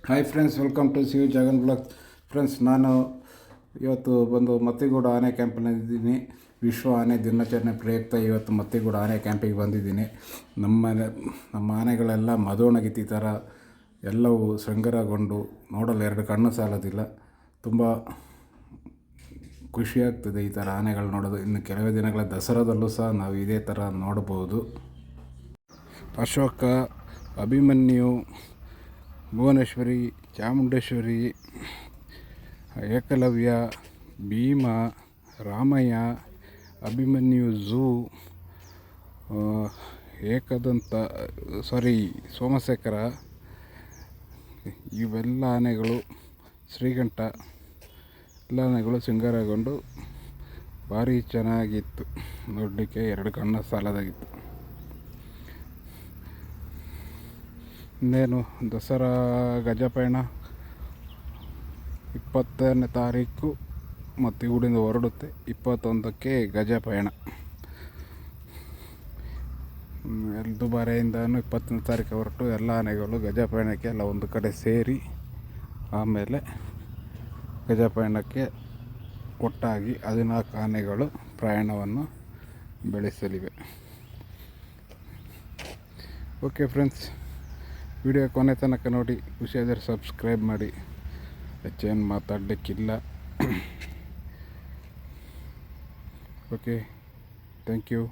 Hi friends, welcome to C Jagan blog. Friends, ನಾನು ಇವತ್ತು ಬಂದು ಮತ್ತಿಗೂಡು ಆನೆ ಕ್ಯಾಂಪಿನಲ್ಲಿದ್ದೀನಿ. ವಿಶ್ವ ಆನೆ ದಿನಾಚರಣೆ ಪ್ರಯುಕ್ತ ಇವತ್ತು ಮತ್ತಿಗೂಡು ಆನೆ ಕ್ಯಾಂಪಿಗೆ ಬಂದಿದ್ದೀನಿ. ನಮ್ಮ ಆನೆಗಳೆಲ್ಲ ಮದೋಣಗಿತ್ತಿ ಥರ ಎಲ್ಲವೂ ಶೃಂಗಾರಗೊಂಡು ನೋಡಲು ಎರಡು ಕಣ್ಣು ಸಾಲೋದಿಲ್ಲ. ತುಂಬ ಖುಷಿಯಾಗ್ತದೆ ಈ ಥರ ಆನೆಗಳು ನೋಡೋದು. ಇನ್ನು ಕೆಲವೇ ದಿನಗಳ ದಸರಾದಲ್ಲೂ ಸಹ ನಾವು ಇದೇ ಥರ ನೋಡ್ಬೋದು. ಅಶೋಕ, ಅಭಿಮನ್ಯು, ಭುವನೇಶ್ವರಿ, ಚಾಮುಂಡೇಶ್ವರಿ, ಏಕಲವ್ಯ, ಭೀಮ, ರಾಮಯ್ಯ, ಅಭಿಮನ್ಯು ಝೂ, ಸೋಮಶೇಖರ, ಇವೆಲ್ಲ ಆನೆಗಳು, ಶ್ರೀಕಂಠ ಎಲ್ಲ ಆನೆಗಳು ಶೃಂಗಾರಗೊಂಡು ಭಾರಿ ಚೆನ್ನಾಗಿತ್ತು. ನೋಡಲಿಕ್ಕೆ ಎರಡು ಕಣ್ಣು ಸಾಲದಾಗಿತ್ತು. ಇನ್ನೇನು ದಸರಾ ಗಜಪಯಣ 20ನೇ ತಾರೀಕು ಮತ್ತಿಗೂಡಿಂದ ಹೊರಡುತ್ತೆ. 21ಕ್ಕೆ ಗಜಪಯಣ. ದುಬಾರೆಯಿಂದನೂ 20ನೇ ತಾರೀಕು ಹೊರಟು ಎಲ್ಲ ಆನೆಗಳು ಗಜಪಯಣಕ್ಕೆ ಎಲ್ಲ ಒಂದು ಕಡೆ ಸೇರಿ ಆಮೇಲೆ ಗಜಪಯಣಕ್ಕೆ ಒಟ್ಟಾಗಿ 14 ಆನೆಗಳು ಪ್ರಯಾಣವನ್ನು ಬೆಳೆಸಲಿವೆ. ಓಕೆ ಫ್ರೆಂಡ್ಸ್, ವಿಡಿಯೋ ಕೊನೆ ತನಕ ನೋಡಿ. ಖುಷಿಯಾದರೆ ಸಬ್ಸ್ಕ್ರೈಬ್ ಮಾಡಿ. ಹೆಚ್ಚೇನು ಮಾತಾಡಲಿಕ್ಕಿಲ್ಲ. Okay, thank you.